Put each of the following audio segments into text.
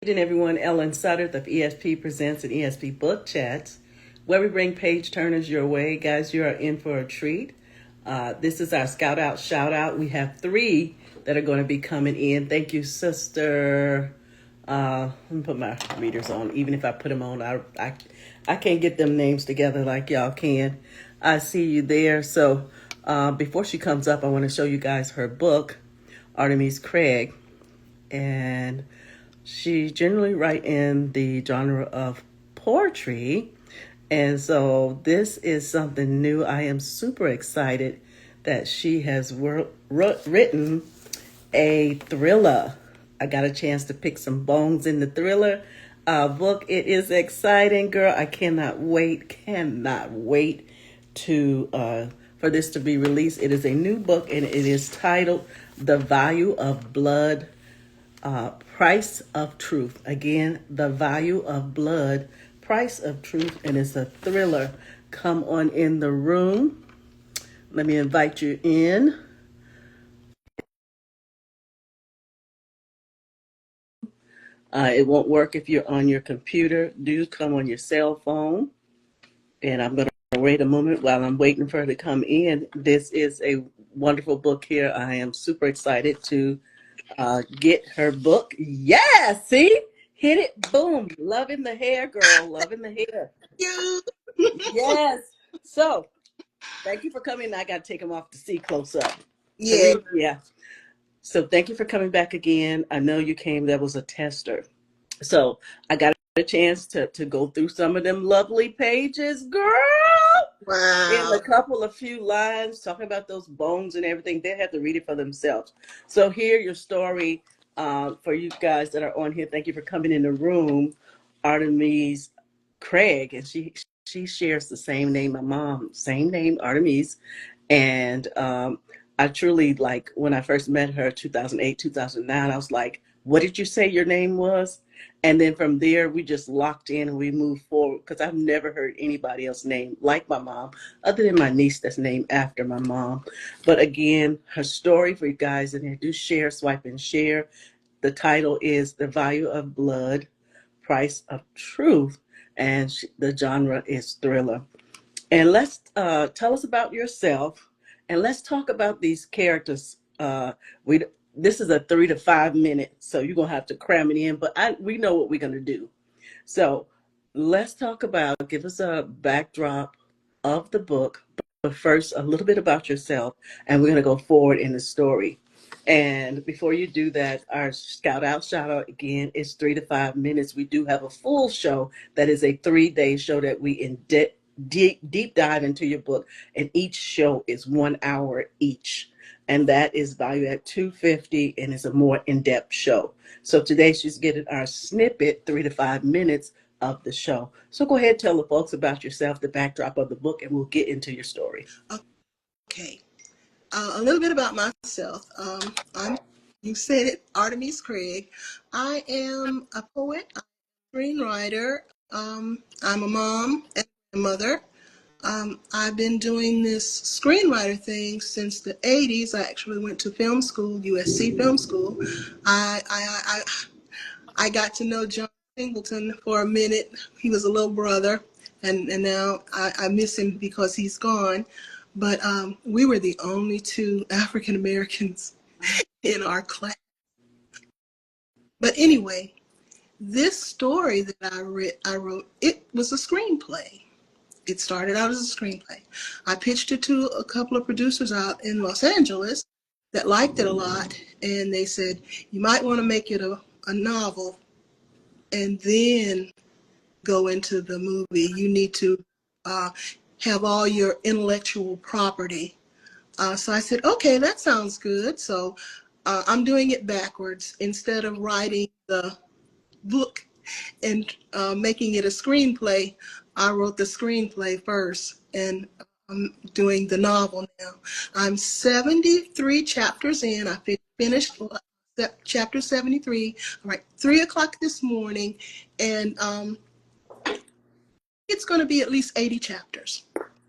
And everyone, Ellen Sutter of ESP Presents and ESP Book Chats, where we bring page turners your way. Guys, you are in for a treat. This is our Scout Out Shout Out. We have 3 that are going to be coming in. Thank you, sister. Let me put my readers on. Even if I put them on, I can't get them names together like y'all can. I see you there. So before she comes up, I want to show you guys her book, Artemis Craig. And she generally writes in the genre of poetry. And so this is something new. I am super excited that she has written a thriller. I got a chance to pick some bones in the thriller book. It is exciting, girl. I cannot wait to for this to be released. It is a new book, and it is titled The Value of Blood, Price of Truth. Again, The Value of Blood, Price of Truth, and it's a thriller. Come on in the room. Let me invite you in. It won't work if you're on your computer. Do come on your cell phone. And I'm going to wait a moment while I'm waiting for her to come in. This is a wonderful book here. I am super excited to get her book. Yeah, see? Hit it. Boom. Loving the hair, girl. Loving the hair. You. Yes. So, thank you for coming. I got to take them off to see close up. Yeah. Yeah. So, thank you for coming back again. I know you came. That was a tester. So, I got a chance to go through some of them lovely pages, girl. In Wow. a few lines talking about those bones and everything. They have to read it for themselves. So here your story for you guys that are on here. Thank you for coming in the room. Artemis Craig, and she shares the same name. My mom, same name, Artemis. And I truly, like, when I first met her, 2008, 2009, I was like, what did you say your name was? And then from there, we just locked in and we moved forward, because I've never heard anybody else named like my mom, other than my niece that's named after my mom. But again, her story for you guys, and do share, swipe, and share. The title is The Value of Blood, Price of Truth, and the genre is thriller. And let's tell us about yourself, and let's talk about these characters. We This is a 3 to 5 minutes, so you're gonna have to cram it in. But we know what we're gonna do. So let's talk about. Give us a backdrop of the book, but first a little bit about yourself, and we're gonna go forward in the story. And before you do that, our shout out again is 3 to 5 minutes. We do have a full show that is a 3-day show that we deep dive into your book, and each show is 1 hour each, and that is valued at $250, and it's a more in-depth show. So today she's getting our snippet, 3 to 5 minutes of the show. So go ahead, tell the folks about yourself, the backdrop of the book, and we'll get into your story. Okay. A little bit about myself. You said it, Artemis Craig. I am a poet, I'm a screenwriter. I'm a mom and a mother. I've been doing this screenwriter thing since the 80s. I actually went to film school, USC Film School. I got to know John Singleton for a minute. He was a little brother, and now I miss him because he's gone. But we were the only 2 African Americans in our class. But anyway, this story that I wrote, it was a screenplay. It started out as a screenplay. I pitched it to a couple of producers out in Los Angeles that liked it a lot, and they said, you might want to make it a novel and then go into the movie. You need to have all your intellectual property. So I said, okay, that sounds good. So I'm doing it backwards. Instead of writing the book and making it a screenplay, I wrote the screenplay first, and I'm doing the novel now. I'm 73 chapters in. I finished chapter 73, right, 3 o'clock this morning, and it's going to be at least 80 chapters.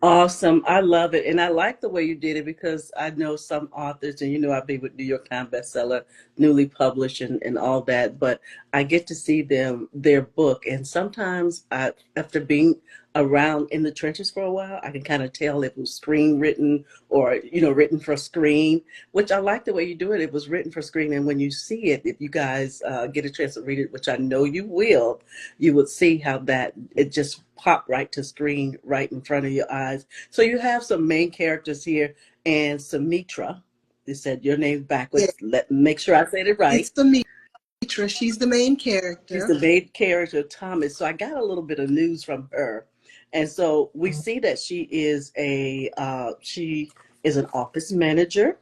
Awesome. I love it. And I like the way you did it because I know some authors, and you know, I've been with New York Times bestseller, newly published and all that, but I get to see their book. And sometimes after being around in the trenches for a while, I can kind of tell if it was screen written or, written for screen, which I like the way you do it. It was written for screen. And when you see it, if you guys get a chance to read it, which I know you will, you would see how that it just popped right to screen right in front of your eyes. So you have some main characters here, and Simetra. They said your name Yeah, backwards. Let make sure I said it right. it's Simetra. She's the main She's character. the main character, Thomas. So I got a little bit of news from her, and so we see that she is an office manager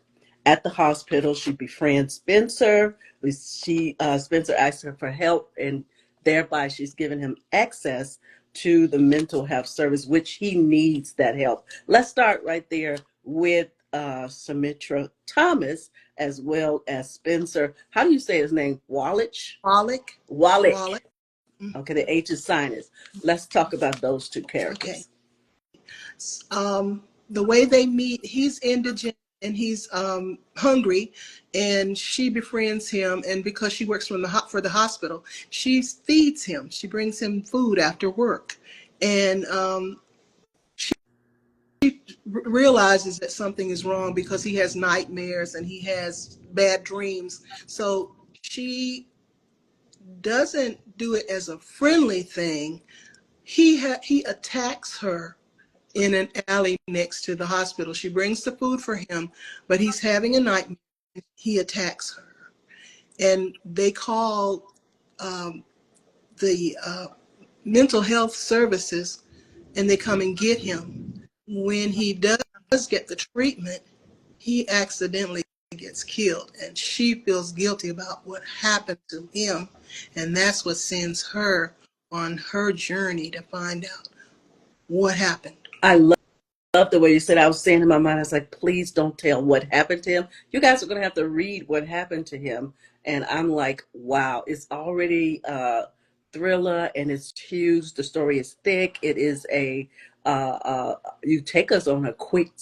at the hospital. She befriends Spencer. Spencer asks her for help, and thereby she's given him access to the mental health service, which he needs that help. Let's start right there with Simetra Thomas as well as Spencer. How do you say his name? Walach? Walach. Walach. Walach. Mhm. Okay, the H is silent. Let's talk about those two Okay. characters. The way they meet, he's indigent and he's hungry, and she befriends him. And because she works for the hospital, she feeds him. She brings him food after work, and she realizes that something is wrong because he has nightmares and he has bad dreams. So she doesn't do it as a friendly thing. He attacks her in an alley next to the hospital. She brings the food for him, but he's having a nightmare. He attacks her, and they call um, the mental health services, and they come and get him. When he does get the treatment, he accidentally gets killed, and she feels guilty about what happened to him, and that's what sends her on her journey to find out what happened. I love the way you said. I was saying in my mind, I was like, please don't tell what happened to him. You guys are going to have to read what happened to him. And I'm like, wow, it's already a thriller and it's huge. The story is thick. It is you take us on a quick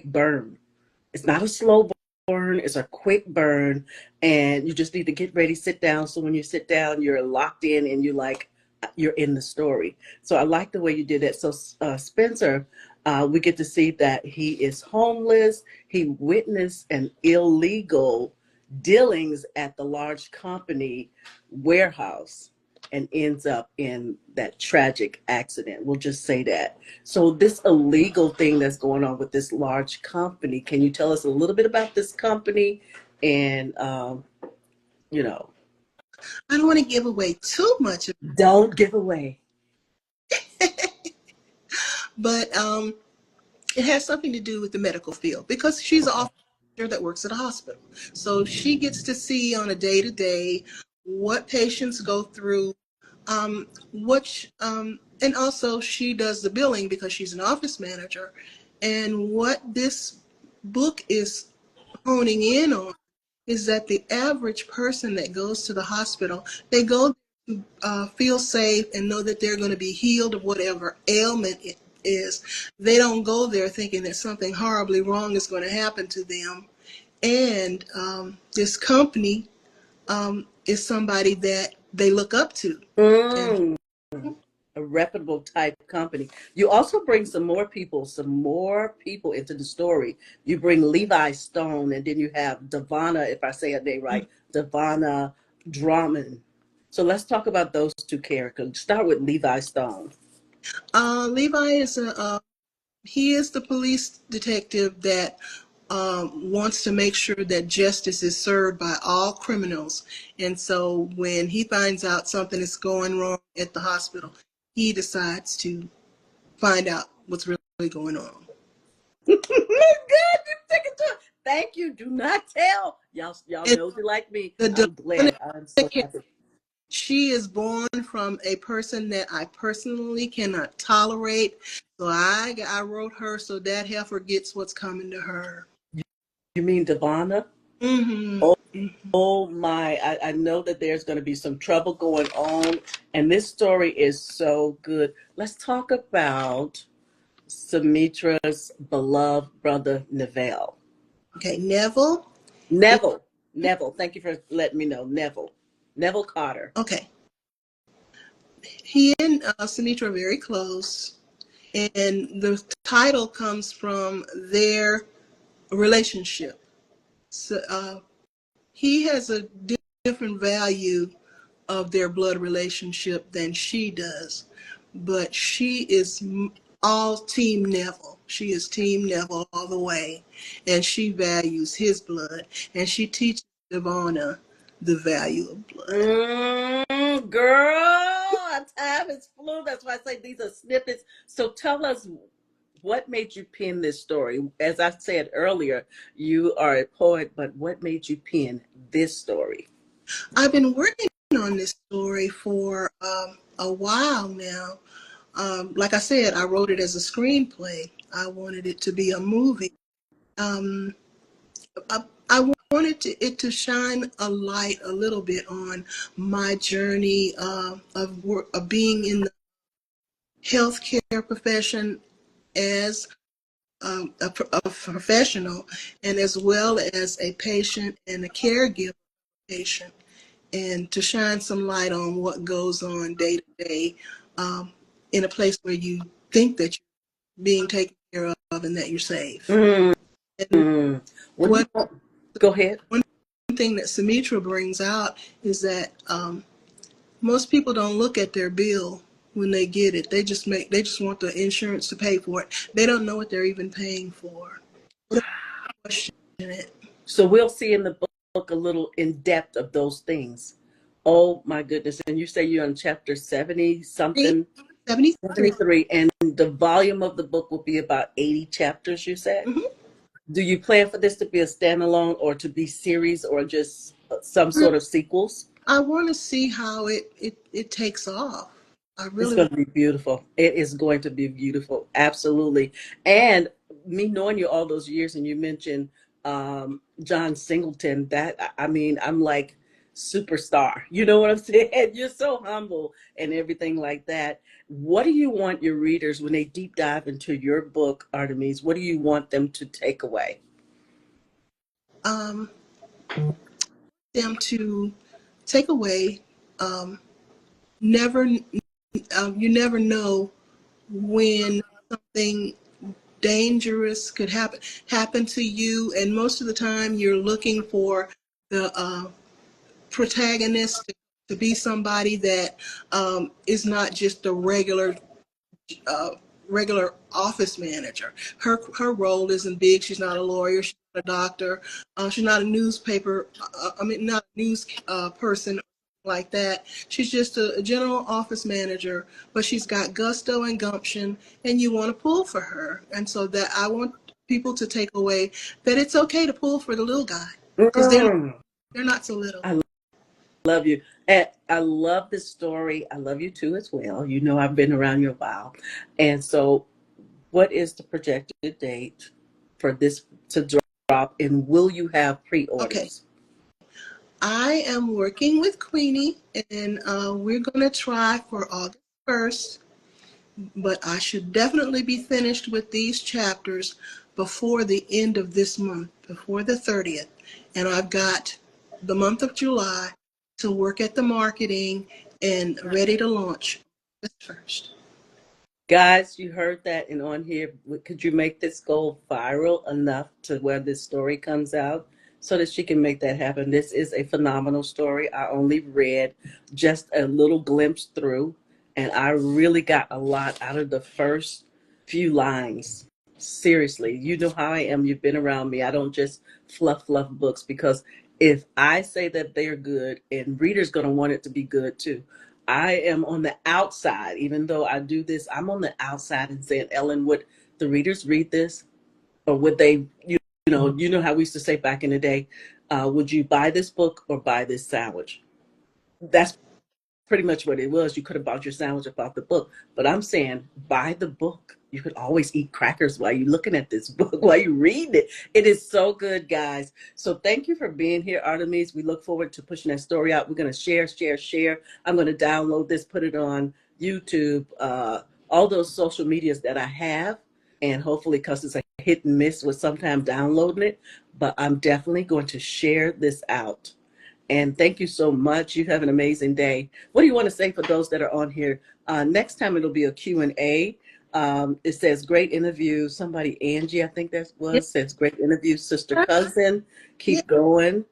burn. It's not a slow burn, it's a quick burn, and you just need to get ready, sit down. So when you sit down, you're locked in and you're in the story. So I like the way you did that. So Spencer, we get to see that he is homeless. He witnessed an illegal dealings at the large company warehouse and ends up in that tragic accident. We'll just say that. So this illegal thing that's going on with this large company, can you tell us a little bit about this company? And you know, I don't want to give away too much, don't give away. but it has something to do with the medical field because she's an Okay. officer that works at a hospital. So she gets to see on a day to day what patients go through, and also she does the billing because she's an office manager. And what this book is honing in on is that the average person that goes to the hospital, they go to feel safe and know that they're going to be healed of whatever ailment it is. They don't go there thinking that something horribly wrong is going to happen to them. And this company is somebody that they look up to. And Mm, a reputable type company. You also bring some more people into the story. You bring Levi Stone, and then you have Devana, if I say her name right, Devana Drummond. So let's talk about those two characters. Start with Levi Stone. Levi is he is the police detective that wants to make sure that justice is served by all criminals. And so when he finds out something is going wrong at the hospital, he decides to find out what's really going on. Good, you took it to. Thank you. Do not tell. Y'all And know you like me. the I'm glad. I'm so happy. she is born from a person that I personally cannot tolerate. So I wrote her so that heifer gets what's coming to her. You mean Devana? Hmm. Oh, oh my. I know that there's going to be some trouble going on, and this story is so good. Let's talk about Simetra's beloved brother, Nevill. Okay, Nevill. Nevill. Nevill. Thank you for letting me know. Nevill. Nevill Carter. Okay, he and Simetra are very close, and the title comes from their relationship. So he has a different value of their blood relationship than she does, but she is all Team Nevill. She is Team Nevill all the way, and she values his blood, and she teaches Devonna the value of blood. Girl, time is flew. That's why I say these are snippets. So tell us, what made you pen this story? As I said earlier, you are a poet, but what made you pen this story? I've been working on this story for a while now. Like I said, I wrote it as a screenplay. I wanted it to be a movie. Um, I wanted it to shine a light a little bit on my journey of being in the healthcare profession as a professional, and as well as a patient and a caregiver patient, and to shine some light on what goes on day to day in a place where you think that you're being taken care of and that you're safe. Mm. And What do you what want? Go ahead. one thing that Simetra brings out is that most people don't look at their bill when they get it. They just want the insurance to pay for it. They don't know what they're even paying for. They don't question it. So we'll see in the book a little in depth of those things. Oh my goodness. And you say you're on chapter 70 something, 73. 73, and the volume of the book will be about 80 chapters, you said? Mm-hmm. Do you plan for this to be a standalone or to be series or just some sort of sequels? I want to see how it takes off. I It's really going want. to be beautiful. It is going to be beautiful. Absolutely. And me knowing you all those years, and you mentioned John Singleton, that, I mean, I'm like superstar. You know what I'm saying? You're so humble and everything like that. What do you want your readers, when they deep dive into your book, Artemis, what do you want them to take away? um, them to take away. Um, never, you never know when something dangerous could happen to you, and most of the time you're looking for the protagonist to be somebody that is not just a uh, regular office manager. Her role isn't big. She's not a lawyer. She's not a doctor. She's not a newspaper. Not a news person like that. She's just a general office manager, but she's got gusto and gumption, and you want to pull for her. And so that I want people to take away that it's okay to pull for the little guy, because Mm, they're not so little. I love you. And I love this story. I love you too as well. You know, I've been around you a while. And so, what is the projected date for this to drop? And will you have pre Okay. orders? I am working with Queenie, and we're going to try for August 1st, but I should definitely be finished with these chapters before the end of this month, before the 30th. And I've got the month of July to work at the marketing and ready to launch August 1st. Guys, you heard that, and on here, could you make this go viral enough to where this story comes out so that she can make that happen? This is a phenomenal story. I only read just a little glimpse through, and I really got a lot out of the first few lines. Seriously, you know how I am. You've been around me. I don't just fluff books, because if I say that they're good, and readers going to want it to be good too. I am on the outside, even though I do this, I'm on the outside and saying, Ellen, would the readers read this? Or would they, you know how we used to say back in the day, would you buy this book or buy this sandwich? That's pretty much what it was. You could have bought your sandwich or bought the book. But I'm saying, buy the book. You could always eat crackers while you're looking at this book, while you read it. It is so good, guys. So thank you for being here, Artemis. We look forward to pushing that story out. We're going to share. I'm going to download this, put it on YouTube, all those social medias that I have. and hopefully, because it's a hit and miss with sometimes downloading it, but I'm definitely going to share this out. And thank you so much. You have an amazing day. What do you want to say for those that are on here? Next time it'll be a Q&A. It says great interview. Somebody, Angie, I think that Yeah. was, says great interview, sister cousin. Yeah. Keep going.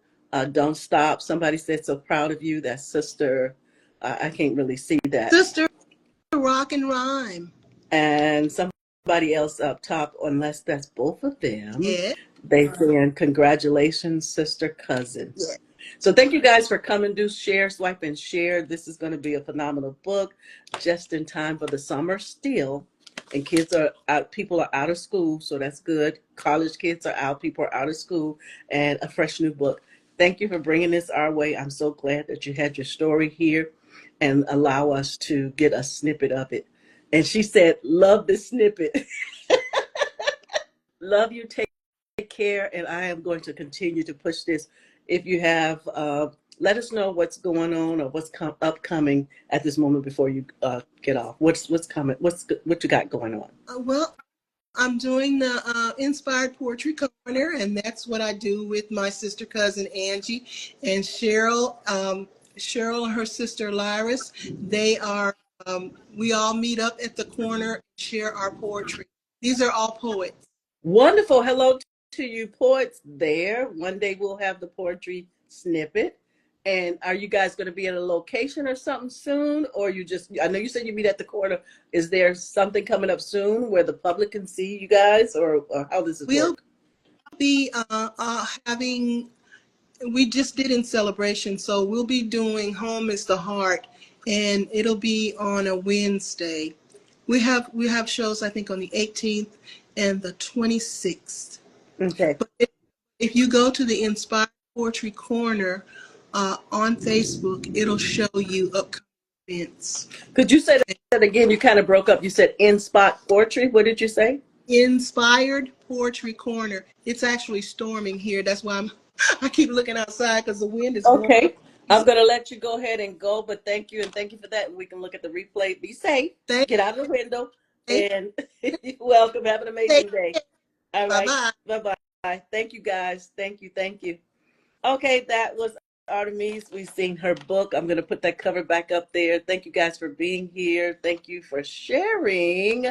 Don't stop. Somebody said so proud of you. That's sister. I can't really see that. Sister Rock and Rhyme. And somebody else up top, unless that's both of them, Yeah. they saying congratulations, sister Yeah. cousins. So thank you guys for coming. Do share, swipe, and share. This is going to be a phenomenal book, just in time for the summer still. And kids are out, people are out of school, so that's good. College kids are out, people are out of school, and a fresh new book. Thank you for bringing this our way. I'm so glad that you had your story here and allow us to get a snippet of it. And she said, love this snippet. Love you. Take care. And I am going to continue to push this. If you have, let us know what's going on or what's upcoming at this moment before you get off. What's coming? What you got going on? Well, I'm doing the Inspired Poetry Corner, and that's what I do with my sister cousin Angie and Cheryl. Cheryl and her sister Lyris. They are. We all meet up at the corner and share our poetry. These are all poets. Wonderful. Hello to you poets there. One day we'll have the poetry snippet. And are you guys going to be at a location or something soon? Or you just, I know you said you meet at the corner. Is there something coming up soon where the public can see you guys, or how does it We'll work? be having, we just did In Celebration, so we'll be doing Home is the Heart, and it'll be on a Wednesday. We have shows, I think, on the 18th and the 26th. Okay. But if you go to the Inspired Poetry Corner on Facebook, it'll show you upcoming events. Could you say that again? You kind of broke up. You said in spot poetry. What did you say? Inspired Poetry Corner. It's actually storming here. That's why I keep looking outside because the wind is blowing. Okay. I'm going to let you go ahead and go, but thank you. And thank you for that. We can look at the replay. Be safe. Thank Get out of the window. you. And you're welcome. Have an amazing Take day. care. All Bye right. bye. Bye-bye. Thank you, guys. Thank you. Thank you. Okay, that was Artemis. We've seen her book. I'm going to put that cover back up there. Thank you guys for being here. Thank you for sharing.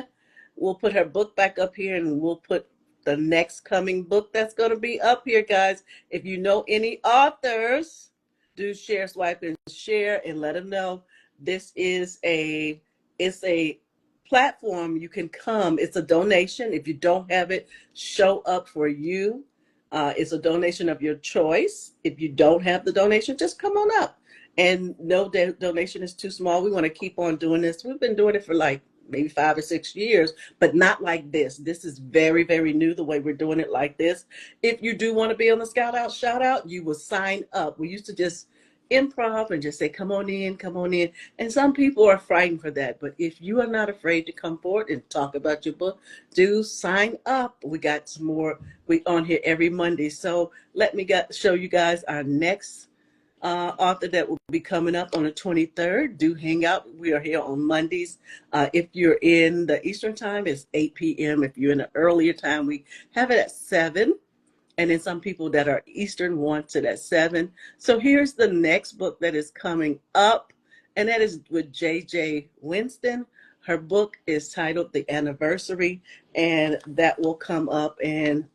We'll put her book back up here and we'll put the next coming book that's going to be up here, guys. If you know any authors, do share, swipe, and share and let them know. This is it's a platform you can come. It's a donation. If you don't have it, show up for you. It's a donation of your choice. If you don't have the donation, just come on up. And no donation is too small. We want to keep on doing this. We've been doing it for like maybe 5 or 6 years, but not like this. This is very, very new the way we're doing it like this. If you do want to be on the Scout Out Shout Out, you will sign up. We used to just improv and just say, come on in, come on in. And some people are frightened for that. But if you are not afraid to come forward and talk about your book, do sign up. We got some more we on here every Monday. So let me show you guys our next author that will be coming up on the 23rd. Do hang out. We are here on Mondays. If you're in the Eastern time, it's 8 p.m. If you're in the earlier time, we have it at 7. And then some people that are Eastern want it at 7. So here's the next book that is coming up, and that is with J.J. Winston. Her book is titled The Anniversary, and that will come up in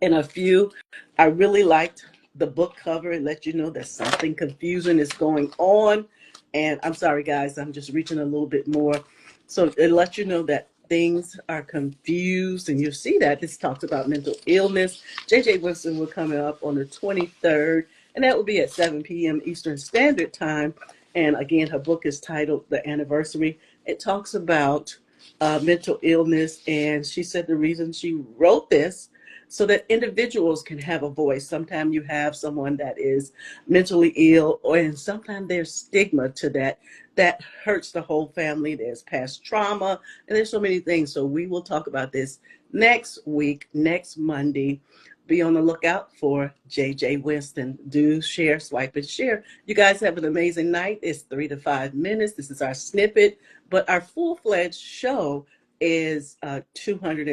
a few. I really liked the book cover and let you know that something confusing is going on. And I'm sorry, guys, I'm just reaching a little bit more. So it lets you know that things are confused, and you'll see that this talks about mental illness. J.J. Winston will come up on the 23rd, and that will be at 7 p.m. Eastern Standard Time. And again, her book is titled The Anniversary. It talks about mental illness, and she said the reason she wrote this so that individuals can have a voice. Sometimes you have someone that is mentally ill, and sometimes there's stigma to that hurts the whole family. There's past trauma, and there's so many things. So we will talk about this next week, next Monday. Be on the lookout for J.J. Winston. Do share, swipe, and share. You guys have an amazing night. It's 3 to 5 minutes. This is our snippet, but our full-fledged show is valued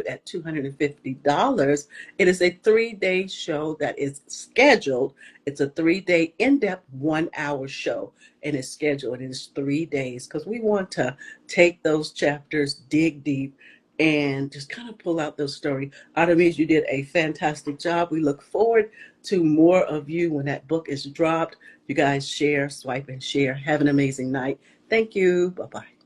at $250. It is a 3-day show that is scheduled. It's a 3-day in-depth 1-hour show, and it's scheduled. And it's 3 days because we want to take those chapters, dig deep, and just kind of pull out those stories. Artemis, you did a fantastic job. We look forward to more of you when that book is dropped. You guys share, swipe, and share. Have an amazing night. Thank you. Bye-bye.